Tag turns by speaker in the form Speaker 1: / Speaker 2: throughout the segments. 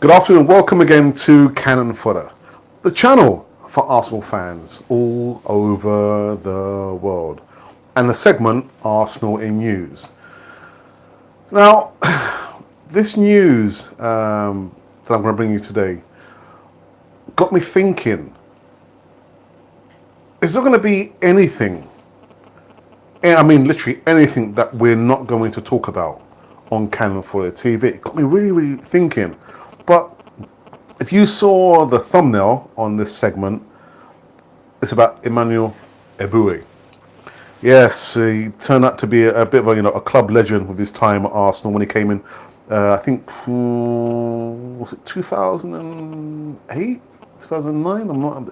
Speaker 1: Good afternoon, welcome again to Cannon Fodder, the channel for Arsenal fans all over the world, and the segment Arsenal in News. Now, this news that I'm going to bring you today got me thinking, is there going to be anything, I mean literally anything, that we're not going to talk about on Cannon Fodder TV? It got me really thinking. But if you saw the thumbnail on this segment, it's about Emmanuel Eboue. Yes, he turned out to be a bit of a club legend with his time at Arsenal when he came in. I think was it 2008, 2009? I'm not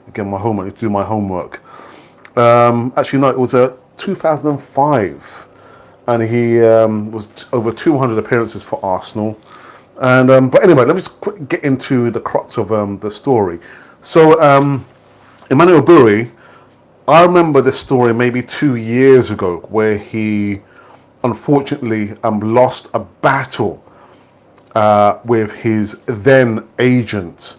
Speaker 1: again my homework. Do my homework. Actually, no, it was 2005, and he was over 200 appearances for Arsenal. And but anyway, let me just get into the crux of the story. So Emmanuel Eboue, I remember this story maybe 2 years ago, where he unfortunately lost a battle with his then agent.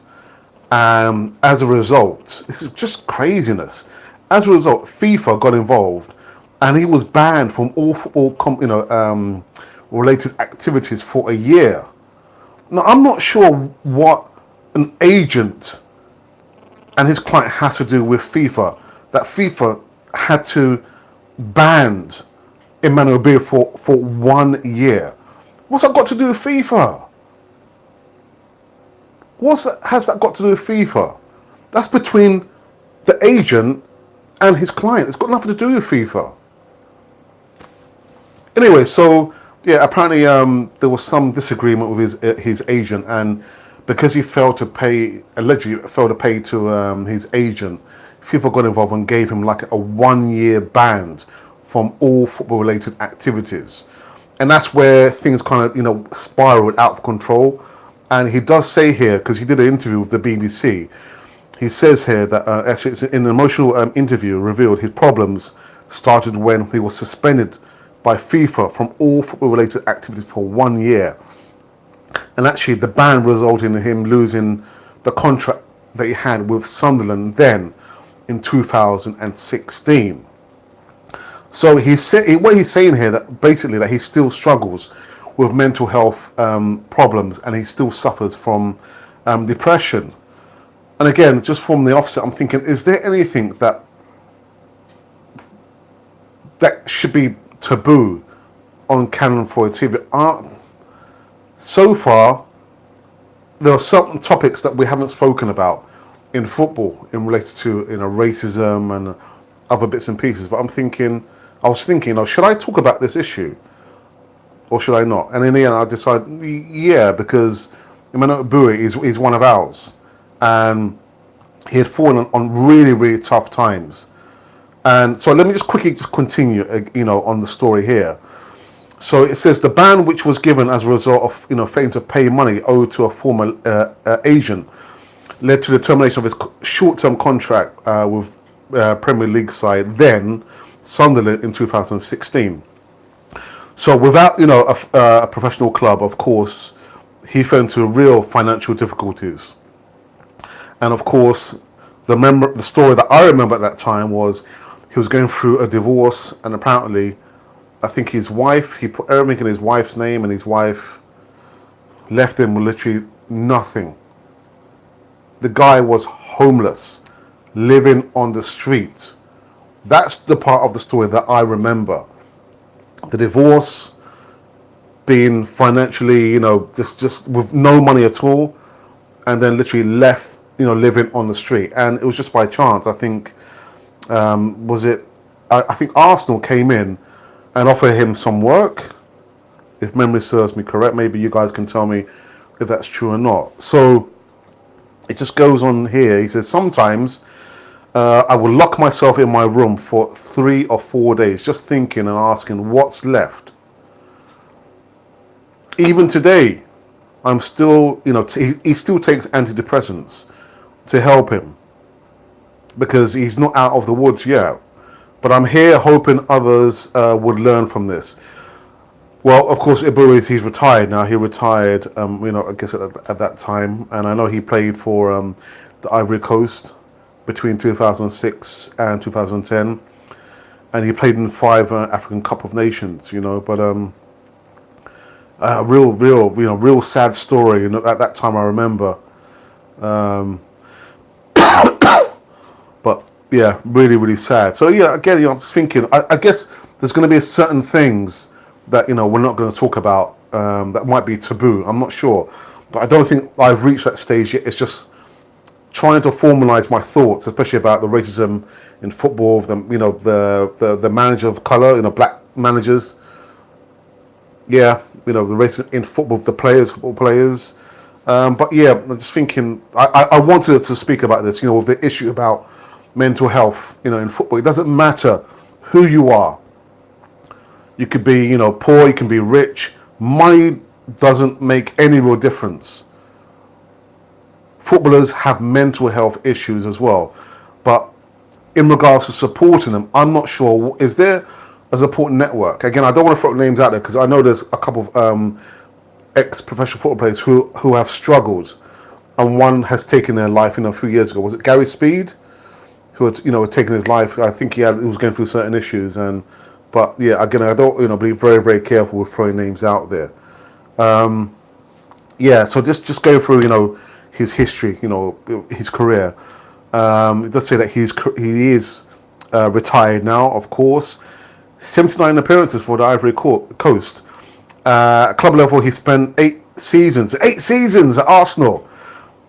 Speaker 1: As a result, this is just craziness. As a result, FIFA got involved, and he was banned from all football related activities for a year. Now, I'm not sure what an agent and his client has to do with FIFA, that FIFA had to ban Emmanuel Eboue for 1 year. What's that got to do with FIFA? Has that got to do with FIFA? That's between the agent and his client. It's got nothing to do with FIFA. Anyway, so yeah, apparently there was some disagreement with his agent, and because he allegedly failed to pay to his agent, FIFA got involved and gave him like a 1 year ban from all football related activities. And that's where things kind of spiraled out of control. And he does say here, because he did an interview with the BBC, he says here that it's in an emotional interview, revealed his problems started when he was suspended by FIFA from all football-related activities for 1 year. And actually, the ban resulted in him losing the contract that he had with Sunderland then in 2016. So what he's saying here, that basically that he still struggles with mental health problems, and he still suffers from depression. And again, just from the offset, I'm thinking, is there anything that should be taboo on Cannon Fodder TV? So far, there are certain topics that we haven't spoken about in football in relation to racism and other bits and pieces. But I was thinking, should I talk about this issue or should I not? And in the end, I decided, yeah, because Emmanuel Eboue is one of ours, and he had fallen on really tough times. And so let me just quickly continue, on the story here. So it says the ban, which was given as a result of failing to pay money owed to a former agent, led to the termination of his short-term contract with Premier League side then Sunderland in 2016. So without a professional club, of course, he fell into real financial difficulties. And of course, the story that I remember at that time was, he was going through a divorce, and apparently, I think his wife, he put everything in his wife's name, and his wife left him with literally nothing. The guy was homeless, living on the street. That's the part of the story that I remember. The divorce, being financially, just with no money at all, and then literally left, living on the street. And it was just by chance, I think. I think Arsenal came in and offered him some work, if memory serves me correct. Maybe you guys can tell me if that's true or not. So it just goes on here. He says, sometimes I will lock myself in my room for 3 or 4 days, just thinking and asking what's left. Even today, I'm still, he still takes antidepressants to help him, because he's not out of the woods yet. But I'm here hoping others would learn from this. Well, of course, Eboue, he's retired now. He retired, I guess at that time, and I know he played for the Ivory Coast between 2006 and 2010, and he played in 5 African Cup of Nations. But real sad story. At that time, I remember. But yeah, really, really sad. So yeah, again, I'm just thinking. I guess there's going to be certain things that we're not going to talk about that might be taboo. I'm not sure, but I don't think I've reached that stage yet. It's just trying to formalize my thoughts, especially about the racism in football. The manager of color, black managers. Yeah, the racism in football, football players. But yeah, I'm just thinking. I wanted to speak about this. With the issue about mental health. In football, it doesn't matter who you are. You could be, poor, you can be rich. Money doesn't make any real difference. Footballers have mental health issues as well. But in regards to supporting them, I'm not sure. Is there a support network? Again, I don't want to throw names out there because I know there's a couple of ex-professional football players who have struggled. And one has taken their life, a few years ago. Was it Gary Speed? Who had taken his life. I think he was going through certain issues. But yeah, again, I don't, be very, very careful with throwing names out there. Yeah, so just go through, his history, his career. It does say that he is retired now, of course. 79 appearances for the Ivory Coast. At club level, he spent 8 seasons at Arsenal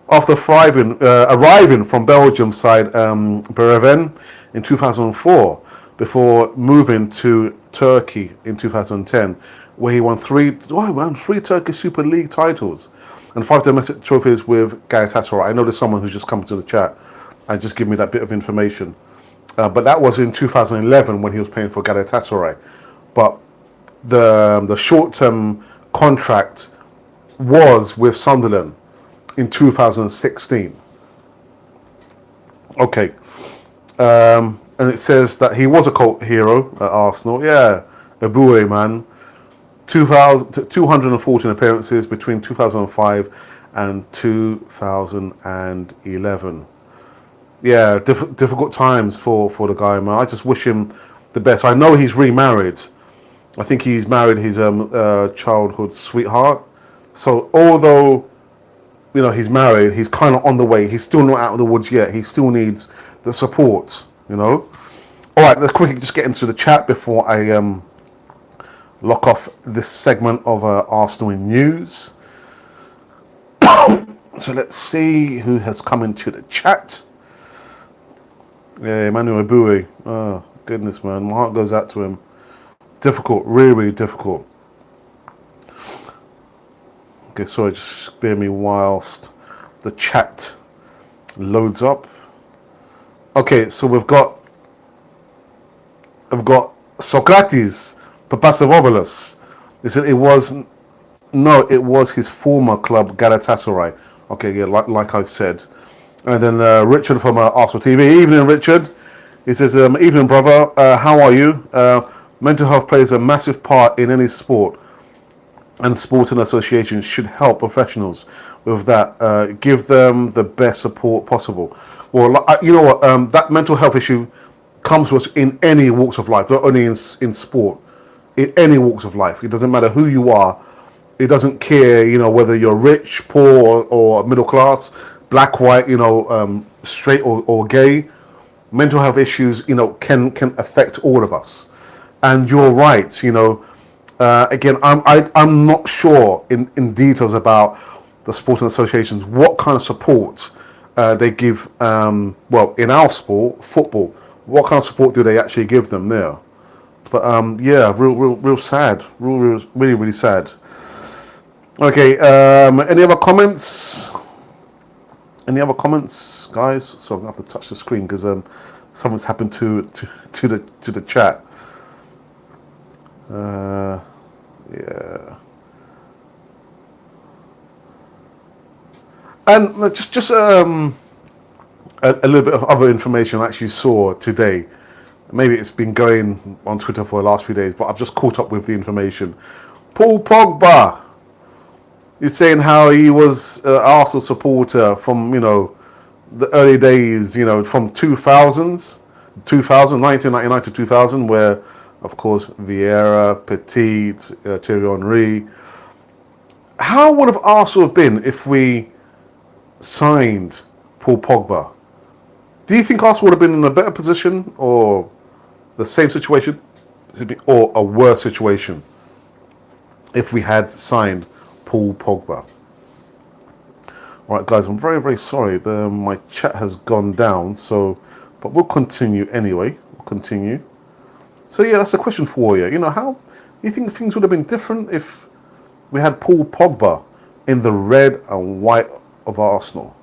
Speaker 1: after arriving from Belgium side Bereven in 2004. Before moving to Turkey in 2010, where he won 3 Turkish Super League titles and 5 domestic trophies with Galatasaray. I know there's someone who's just come to the chat and just give me that bit of information. But that was in 2011 when he was playing for Galatasaray. But the short-term contract was with Sunderland in 2016. Okay. And it says that he was a cult hero at Arsenal. Yeah, Eboue, man. 214 appearances between 2005 and 2011. Yeah, difficult times for the guy, man. I just wish him the best. I know he's remarried. I think he's married his childhood sweetheart. So although he's married, he's kind of on the way. He's still not out of the woods yet. He still needs the support. All right, let's quickly just get into the chat before I lock off this segment of Arsenal in news. So let's see who has come into the chat. Yeah, Emmanuel Eboue. Oh, goodness, man. My heart goes out to him. Difficult, really, really difficult. Okay, sorry, just spare me whilst the chat loads up. Okay, so we've got Socrates Papasavopoulos. They said it was his former club Galatasaray. Okay, yeah, like I said. And then Richard from Arsenal TV. Evening, Richard. He says, evening, brother. How are you? Mental health plays a massive part in any sport, and sporting associations should help professionals with that. Give them the best support possible. Well, you know what? That mental health issue comes to us in any walks of life, not only in sport. In any walks of life. It doesn't matter who you are. It doesn't care, whether you're rich, poor, or middle class, black, white, straight or gay. Mental health issues, can affect all of us. And you're right, again, I'm not sure in details about the sporting associations, what kind of support they give, in our sport, football, what kind of support do they actually give them there? But yeah, real sad, really, really sad. Okay, any other comments? Any other comments, guys? So I'm gonna have to touch the screen because something's happened to the chat. Yeah. And just a little bit of other information I actually saw today. Maybe it's been going on Twitter for the last few days, but I've just caught up with the information. Paul Pogba. He's saying how he was an Arsenal supporter from, the early days, from 1999 to 2000, where, of course, Vieira, Petit, Thierry Henry. How would have Arsenal been if we signed Paul Pogba? Do you think Arsenal would have been in a better position, or the same situation, or a worse situation if we had signed Paul Pogba? All right, guys, I'm very, very sorry. My chat has gone down, but we'll continue anyway. We'll continue. So yeah, that's a question for you. How you think things would have been different if we had Paul Pogba in the red and white of Arsenal?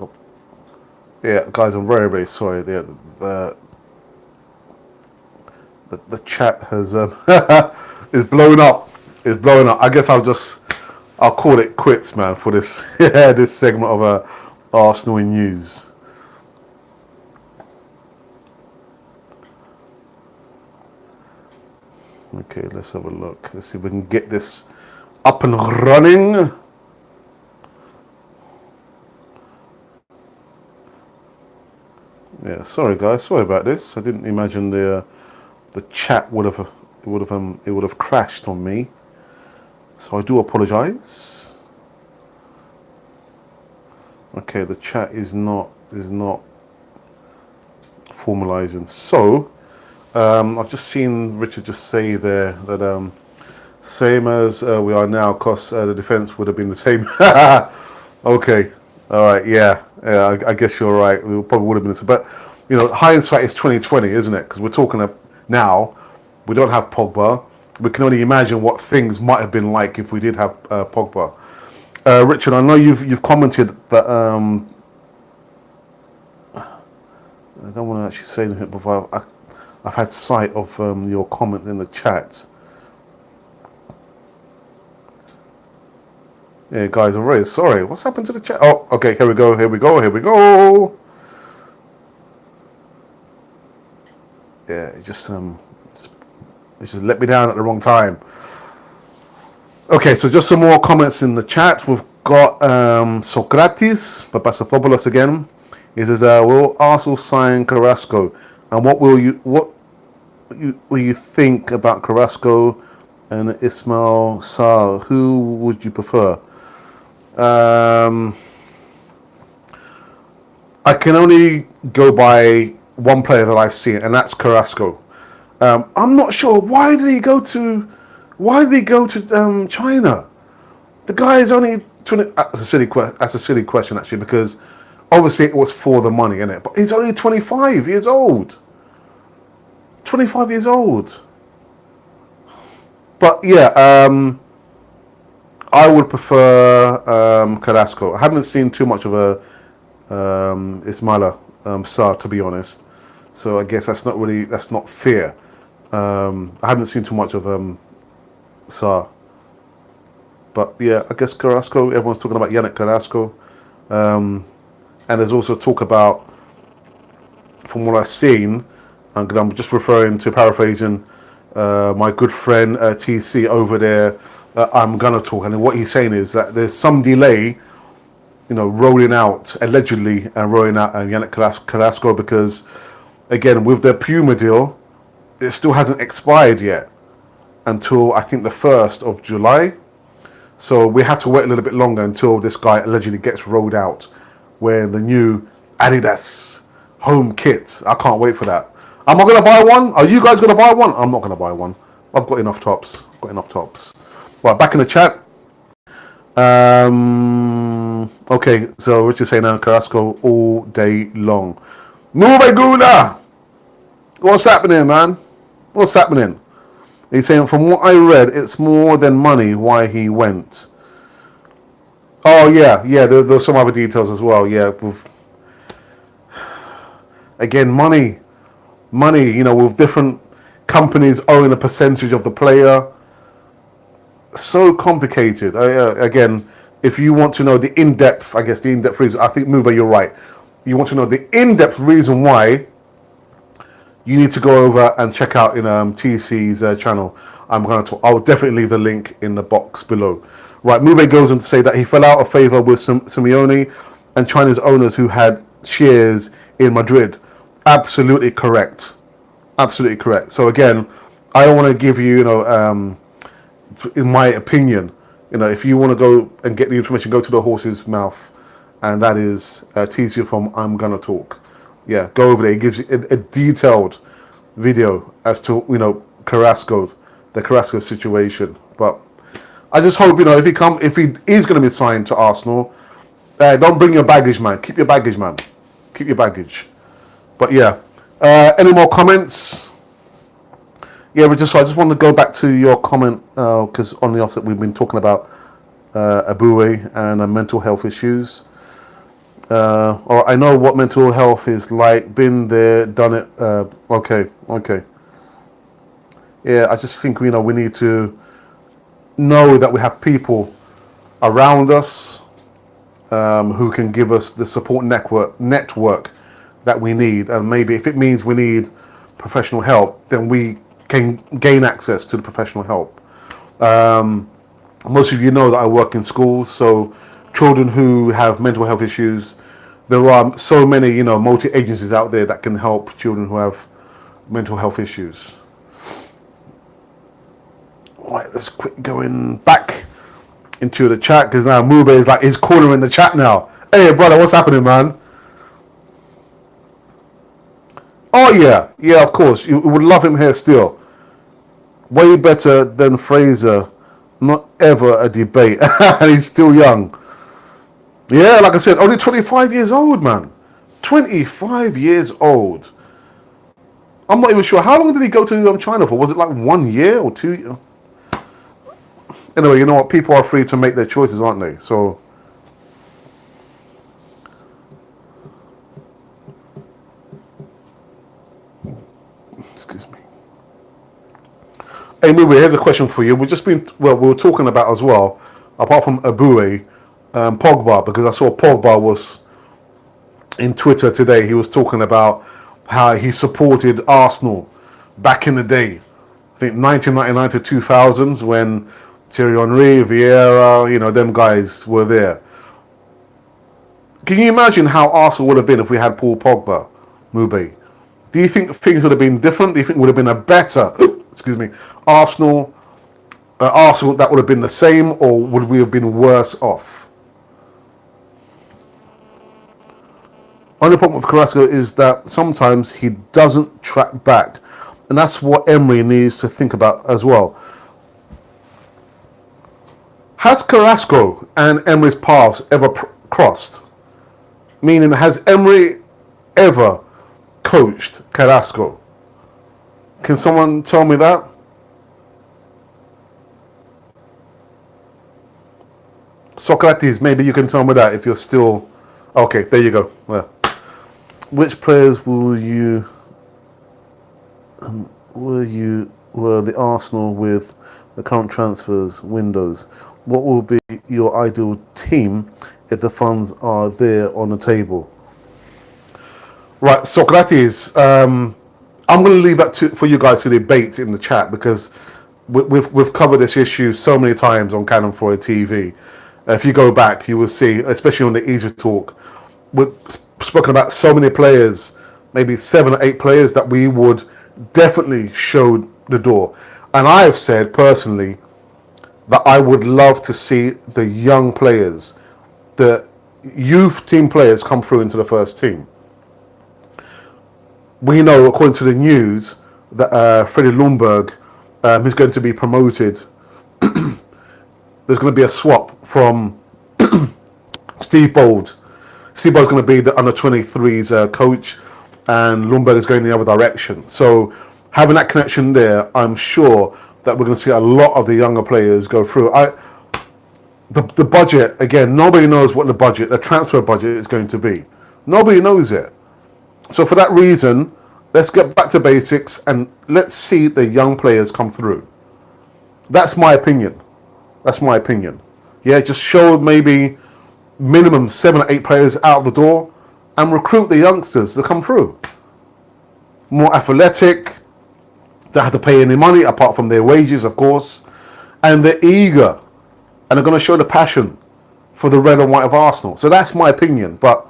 Speaker 1: Oh. Yeah, guys, I'm very, very sorry. The chat has is blowing up. It's blowing up. I guess I'll call it quits, man, for this this segment of Arsenal in news. Okay, let's have a look. Let's see if we can get this up and running. Yeah, sorry guys, sorry about this. I didn't imagine the chat would have crashed on me. So I do apologise. Okay, the chat is not formalising. So I've just seen Richard just say there that same as we are now, because the defence would have been the same. Okay, all right, yeah, I guess you're right. We probably would have been the same. But hindsight is 2020, isn't it? Because we're talking now. We don't have Pogba. We can only imagine what things might have been like if we did have Pogba. Richard, I know you've commented that. I don't want to actually say anything before I've had sight of your comment in the chat. Yeah, guys, I'm very sorry. What's happened to the chat? Oh, okay, here we go. Yeah, it just let me down at the wrong time. Okay, so just some more comments in the chat. We've got Socrates Papasathopoulos again. He says, "Will Arsenal sign Carrasco? And what will you think about Carrasco and Ismail Sarr? Who would you prefer?" I can only go by one player that I've seen, and that's Carrasco. I'm not sure why did he go to China. The guy is only 20. That's a silly question actually, because obviously it was for the money, innit? But he's only 25 years old. 25 years old. But yeah, I would prefer Carrasco. I haven't seen too much of a Ismaila Sarr, to be honest. So I guess that's not fair. I haven't seen too much of Sarr. But yeah, I guess Carrasco, everyone's talking about Yannick Carrasco. And there's also talk about, from what I've seen, and I'm just paraphrasing my good friend TC over there, I'm gonna talk, and what he's saying is that there's some delay, allegedly rolling out Yannick Carrasco, because again, with their Puma deal, it still hasn't expired yet until I think the 1st of July. So we have to wait a little bit longer until this guy allegedly gets rolled out wearing the new Adidas home kit. I can't wait for that. Am I going to buy one? Are you guys going to buy one? I'm not going to buy one. I've got enough tops. Right, back in the chat. Okay, so Richard's saying Carrasco all day long. Mubaguna! What's happening, man? What's happening? He's saying, from what I read, it's more than money why he went. Oh, yeah, there's some other details as well, yeah. Again, money, with different companies owning a percentage of the player. So complicated. Again, if you want to know the in-depth reason, I think, Muba, you're right. You want to know the in-depth reason why you need to go over and check out in TC's channel. I'm going to. I'll definitely leave the link in the box below. Right, Mube goes on to say that he fell out of favour with Simeone and China's owners who had shares in Madrid. Absolutely correct. Absolutely correct. So again, I don't want to give you, in my opinion, if you want to go and get the information, go to the horse's mouth, and that is TC from I'm Gonna Talk. Yeah, go over there. It gives you a detailed video as to Carrasco, the Carrasco situation. But I just hope if he is going to be signed to Arsenal, don't bring your baggage, man. Keep your baggage, man. Keep your baggage. But yeah, any more comments? Yeah, I just want to go back to your comment because on the offset we've been talking about Eboue and mental health issues. Or I know what mental health is like. Been there, done it. Okay. Yeah, I just think we need to know that we have people around us who can give us the support network that we need, and maybe if it means we need professional help, then we can gain access to the professional help. Most of you know that I work in schools, so children who have mental health issues, there are so many multi-agencies out there that can help children who have mental health issues. Right, let's quit going back into the chat because now Mube is like his corner in the chat now. Hey brother, what's happening, man? Oh yeah, of course. You would love him here still. Way better than Fraser. Not ever a debate. And he's still young. Yeah, like I said, only 25 years old, man. 25 years old. I'm not even sure. How long did he go to China for? Was it like 1 year or 2 years? Anyway, you know what? People are free to make their choices, aren't they? So, excuse me. Hey, Mubi, here's a question for you. We were talking about as well, apart from Eboue, Pogba, because I saw Pogba was in Twitter today. He was talking about how he supported Arsenal back in the day. I think 1999 to 2000s when Thierry Henry, Vieira, them guys were there. Can you imagine how Arsenal would have been if we had Paul Pogba, Mube? Do you think things would have been different? Do you think it would have been a better, Arsenal that would have been the same, or would we have been worse off? Only problem with Carrasco is that sometimes he doesn't track back, and that's what Emery needs to think about as well. Has Carrasco and Emery's paths ever crossed? Meaning, has Emery ever coached Carrasco? Can someone tell me that? Socrates, maybe you can tell me that if you're still... Okay, there you go. Well, which players were the Arsenal with the current transfers windows? What will be your ideal team if the funds are there on the table? Right, Socrates, I'm going to leave that for you guys to debate in the chat because we've covered this issue so many times on Cannon Fodder TV. If you go back, you will see, especially on the Easy Talk, we've spoken about so many players, maybe 7 or 8 players that we would definitely show the door. And I have said personally that I would love to see the young players, the youth team players come through into the first team. We know, according to the news, that Freddie Ljungberg is going to be promoted. There's going to be a swap from Steve Bold. Steve Bold's going to be the under-23s coach, and Ljungberg is going the other direction. So having that connection there, I'm sure that we're going to see a lot of the younger players go through. The budget, again, nobody knows what the transfer budget is going to be. Nobody knows it. So for that reason, let's get back to basics and let's see the young players come through. That's my opinion. Yeah, just show maybe minimum 7 or 8 players out the door and recruit the youngsters to come through. more athletic, don't have to pay any money apart from their wages, of course, and they're eager and they're going to show the passion for the red and white of Arsenal. So that's my opinion. But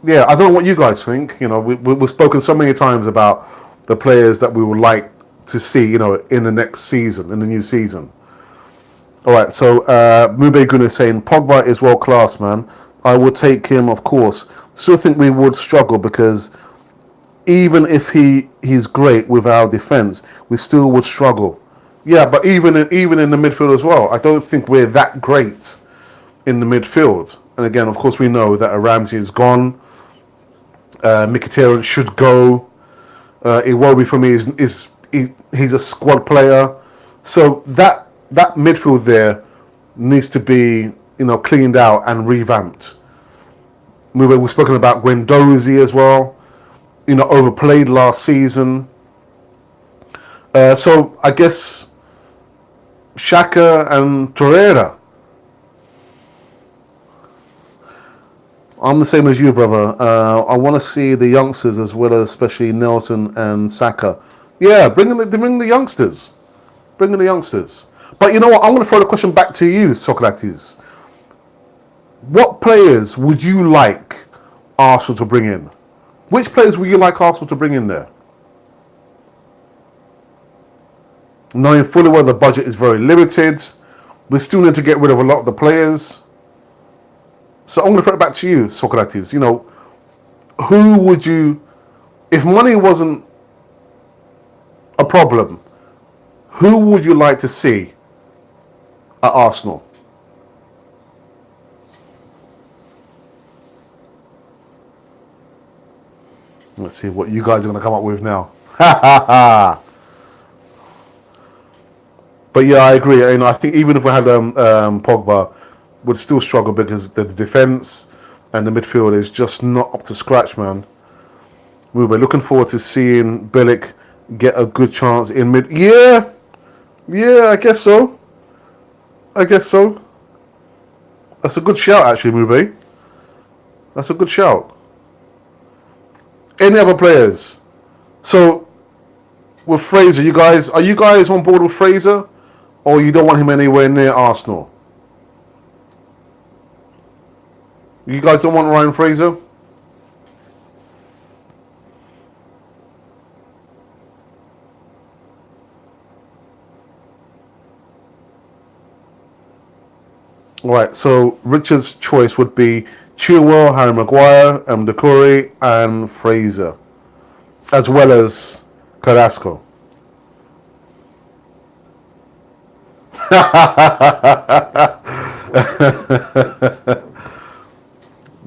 Speaker 1: yeah, I don't know what you guys think. You know, we've spoken so many times about the players that we would like to see, you know, in the next season, in the new season. All right, so Mube Gun is saying, Pogba is world class, man. I would take him, of course. Still think we would struggle because even if he's great with our defence, we still would struggle. Yeah, but even in the midfield as well, I don't think we're that great in the midfield. And again, of course, we know that Ramsey is gone. Mkhitaryan should go. Iwobi for me he's a squad player. So that midfield there needs to be, you know, cleaned out and revamped. We've spoken about Guendouzi as well. You know, overplayed last season. So I guess Xhaka and Torreira. I'm the same as you, brother. I want to see the youngsters as well, as especially Nelson and Saka. Yeah, bring the youngsters. Bring in the youngsters. But you know what? I'm going to throw the question back to you, Socrates. What players would you like Arsenal to bring in? Which players would you like Arsenal to bring in there? Knowing fully well the budget is very limited, we still need to get rid of a lot of the players. So I'm going to throw it back to you, Socrates. You know, who would you, if money wasn't a problem, who would you like to see at Arsenal? Let's see what you guys are going to come up with now. But yeah, I agree. You know, I think even if we had Pogba, would still struggle because the defense and the midfield is just not up to scratch, man. We'll be looking forward to seeing Bilic get a good chance in mid. Yeah, I guess so. That's a good shout, actually, Mube. That's a good shout. Any other players? So with Fraser, are you guys on board with Fraser, or you don't want him anywhere near Arsenal? You guys don't want Ryan Fraser? Right, so Richard's choice would be Chilwell, Harry Maguire, Doucouré, and Fraser, as well as Carrasco.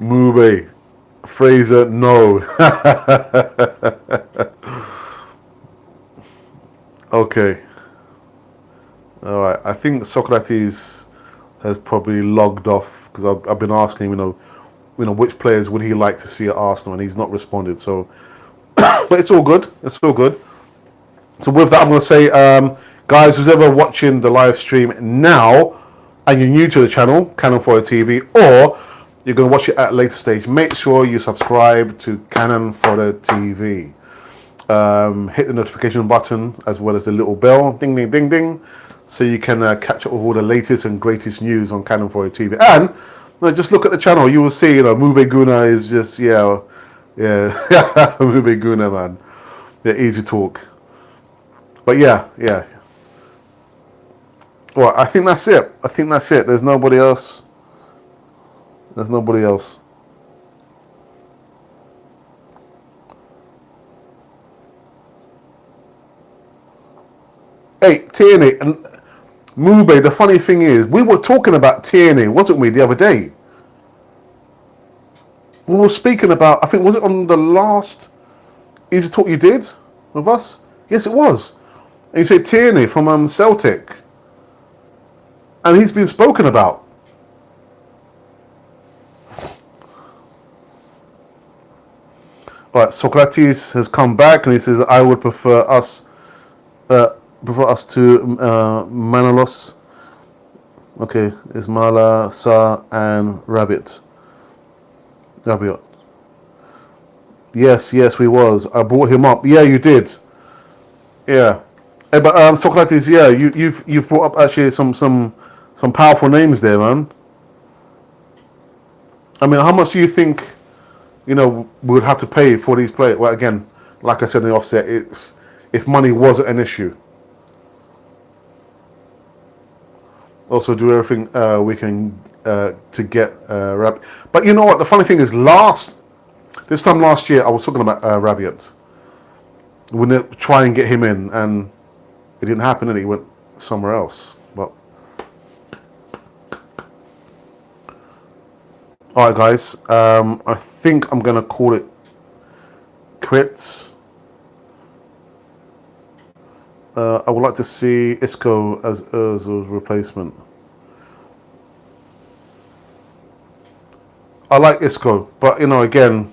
Speaker 1: Mube, Fraser, no. Okay. All right. I think Socrates has probably logged off because I've been asking him, you know, which players would he like to see at Arsenal, and he's not responded. So, but it's all good. It's all good. So with that, I'm going to say, guys, who's ever watching the live stream now, and you're new to the channel, Cannon Fodder TV, or you're going to watch it at a later stage, make sure you subscribe to Cannon Fodder TV. Hit the notification button as well as the little bell, ding, ding, ding, ding, so you can catch up with all the latest and greatest news on Cannon Fodder TV. And just look at the channel, you will see, Mube Guna is just, yeah, Mube Guna, man. Yeah, easy talk. But yeah. Well, I think that's it. There's nobody else. Hey, Tierney and Mube, the funny thing is, we were talking about Tierney, wasn't we, the other day? We were speaking about, I think, was it on the last Easy Talk you did with us? Yes, it was. And you said Tierney from Celtic. And he's been spoken about. All right, Socrates has come back and he says, I would prefer us to Manolos. Okay, Ismaila, Sa, and Rabiot. Yes, yes, we was. I brought him up. Yeah, you did. Yeah. But Socrates, yeah, you've brought up actually some powerful names there, man. I mean, how much do you think we would have to pay for these players? Well, again, like I said in the offset, it's if money wasn't an issue. Also, do everything we can to get Rabiot. But you know what? The funny thing is, this time last year, I was talking about Rabiot. We didn't try and get him in, and it didn't happen, and he went somewhere else. But all right, guys, I think I'm gonna call it quits. I would like to see Isco as Ozil's replacement. I like Isco, but again,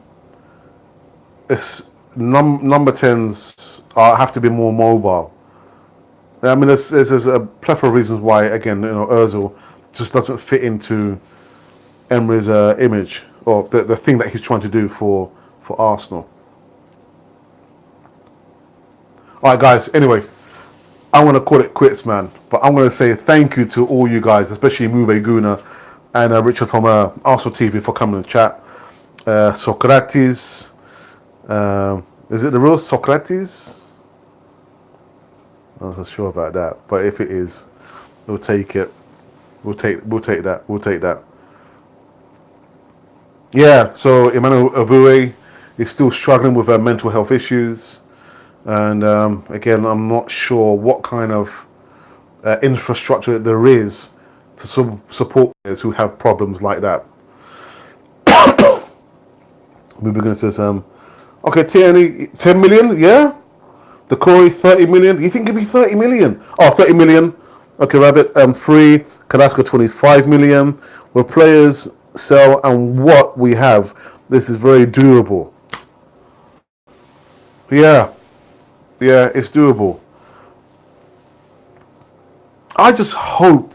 Speaker 1: it's number 10s have to be more mobile. I mean, there's a plethora of reasons why. Again, Ozil just doesn't fit into Emery's image, or the thing that he's trying to do for Arsenal. All right, guys. Anyway, I'm going to call it quits, man. But I'm going to say thank you to all you guys, especially Mube Guna and Richard from Arsenal TV for coming to chat. Socrates. Is it the real Socrates? I'm not sure about that. But if it is, we'll take it. We'll take that. We'll take that. Yeah, so Emmanuel Eboue is still struggling with mental health issues. And again, I'm not sure what kind of infrastructure there is to support players who have problems like that. We're going to say, okay, Tierney, 10 million, yeah? The Corey, 30 million. You think it'd be 30 million? Oh, 30 million. Okay, Rabbit, 3. Carrasco, 25 million. With players sell and what we have, this is very doable. Yeah, it's doable. I just hope,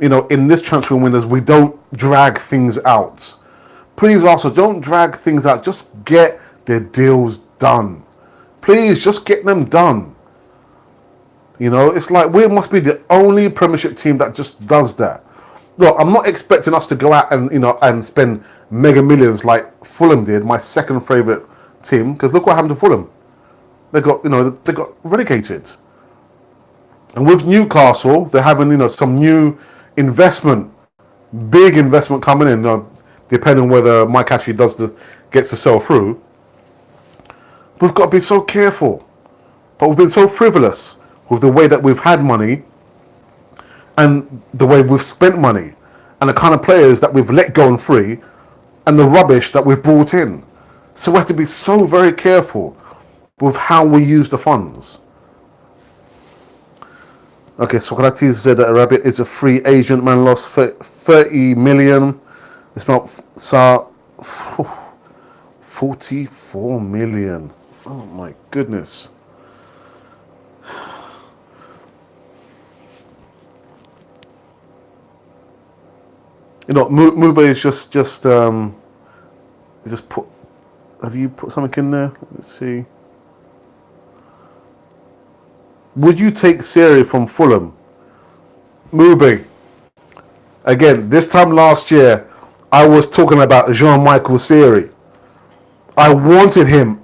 Speaker 1: in this transfer windows, we don't drag things out. Please also don't drag things out. Just get the deals done. Please just get them done. It's like we must be the only Premiership team that just does that. Look, I'm not expecting us to go out and and spend mega millions like Fulham did, my second favourite team. Because look what happened to Fulham. They got relegated. And with Newcastle, they're having some new investment, big investment coming in. Depending on whether Mike actually gets to sell through. We've got to be so careful. But we've been so frivolous with the way that we've had money and the way we've spent money and the kind of players that we've let go on free and the rubbish that we've brought in. So we have to be so very careful with how we use the funds. Okay, Socrates said that Rabiot is a free agent. Man lost 30 million. It's not 44 million. Oh my goodness. Mube is just put. Have you put something in there? Let's see. Would you take Seri from Fulham? Mube. Again, this time last year, I was talking about Jean-Michel Seri. I wanted him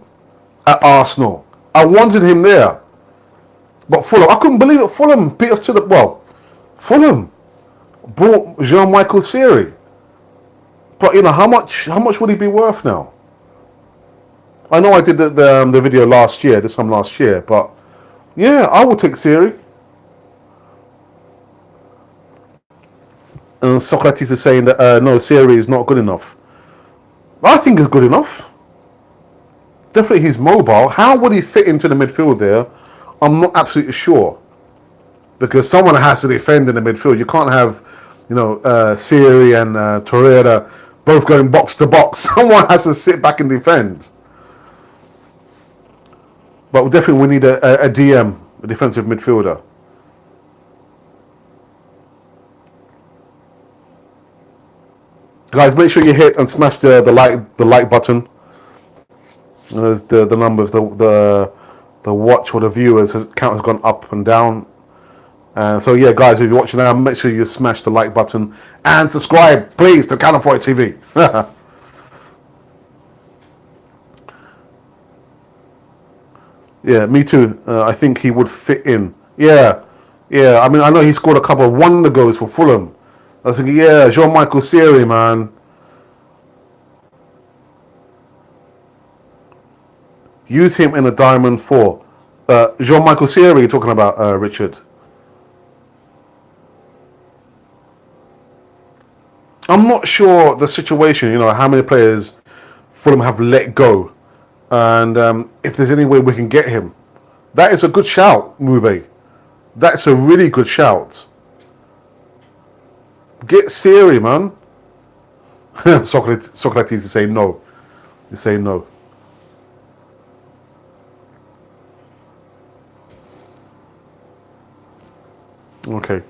Speaker 1: at Arsenal. I wanted him there. But Fulham, I couldn't believe it. Fulham beat us to the... Well, Fulham bought Jean-Michel Seri. But, how much would he be worth now? I know I did the video this time last year, but yeah, I will take Seri. And Socrates is saying that no, Seri is not good enough. I think he's good enough. Definitely he's mobile. How would he fit into the midfield there? I'm not absolutely sure. Because someone has to defend in the midfield. You can't have, Seri and Torreira both going box to box. Someone has to sit back and defend. But definitely we need a DM, a defensive midfielder. Guys, make sure you hit and smash the like button. There's the numbers, the watch or the viewers count has gone up and down. So yeah, guys, if you're watching now, make sure you smash the like button and subscribe, please, to Cannon Fodder TV. Yeah, me too. I think he would fit in. Yeah, yeah. I mean, I know he scored a couple of wonder goals for Fulham. I was thinking, yeah, Jean-Michael Seri, man. Use him in a diamond four. Jean-Michael Seri, you're talking about, Richard. I'm not sure the situation, how many players Fulham have let go. And if there's any way we can get him. That is a good shout, Mube. That's a really good shout. Get Siri, man. Socrates is saying no. He's saying no. Okay.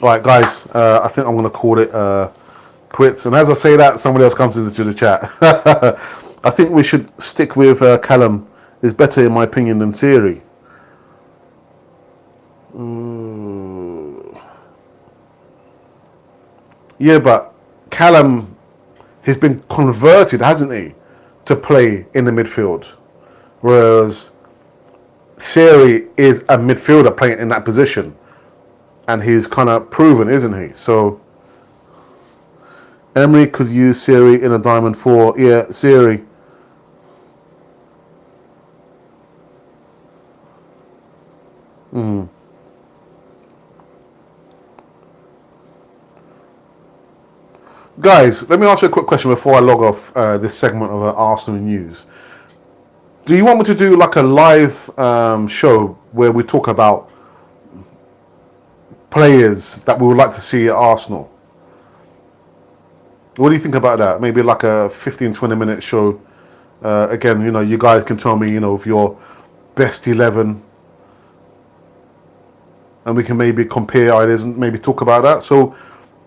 Speaker 1: All right, guys. I think I'm going to call it quits. And as I say that, somebody else comes into the chat. I think we should stick with Callum. Is better, in my opinion, than Siri. Yeah, but Callum, he's been converted, hasn't he, to play in the midfield. Whereas Siri is a midfielder playing in that position. And he's kind of proven, isn't he? So Emery could use Siri in a diamond four. Yeah, Siri. Guys, let me ask you a quick question before I log off this segment of Arsenal news. Do you want me to do like a live show where we talk about players that we would like to see at Arsenal? What do you think about that? Maybe like a 15-20 minute show. Again, you guys can tell me, of your best 11. And we can maybe compare ideas and maybe talk about that. So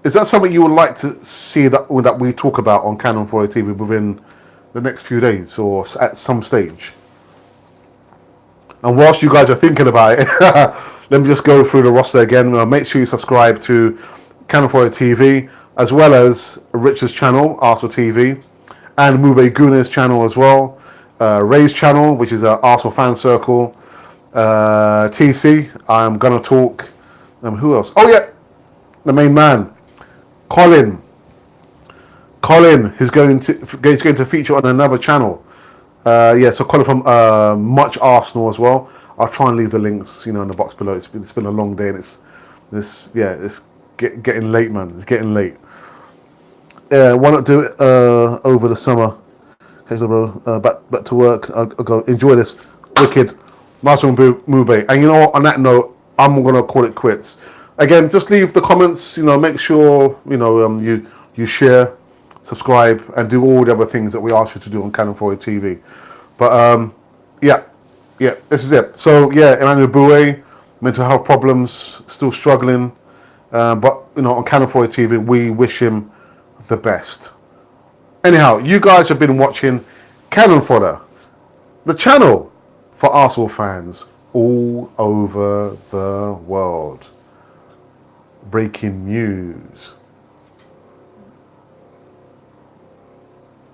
Speaker 1: is that something you would like to see that we talk about on Cannon Fodder TV within the next few days or at some stage? And whilst you guys are thinking about it, let me just go through the roster again. Make sure you subscribe to Cannon Fodder TV, as well as Richard's channel, Arsenal TV, and Mube Guna's channel as well. Ray's channel, which is an Arsenal fan circle. TC, I'm gonna talk. Who else? Oh yeah, the main man, Colin. Colin is going to feature on another channel. So Colin from Much Arsenal as well. I'll try and leave the links, in the box below. It's been a long day and it's getting late, man. It's getting late. Why not do it over the summer? Okay, so bro, back to work. I'll go enjoy this wicked. Nice one, Mube. And on that note, I'm gonna call it quits. Again, just leave the comments. Make sure you share, subscribe, and do all the other things that we ask you to do on Cannon Fodder TV. But yeah, this is it. So yeah, Emmanuel Eboue, mental health problems, still struggling. But on Cannon Fodder TV, we wish him the best. Anyhow, you guys have been watching Cannon Fodder, the channel for Arsenal fans all over the world. Breaking news.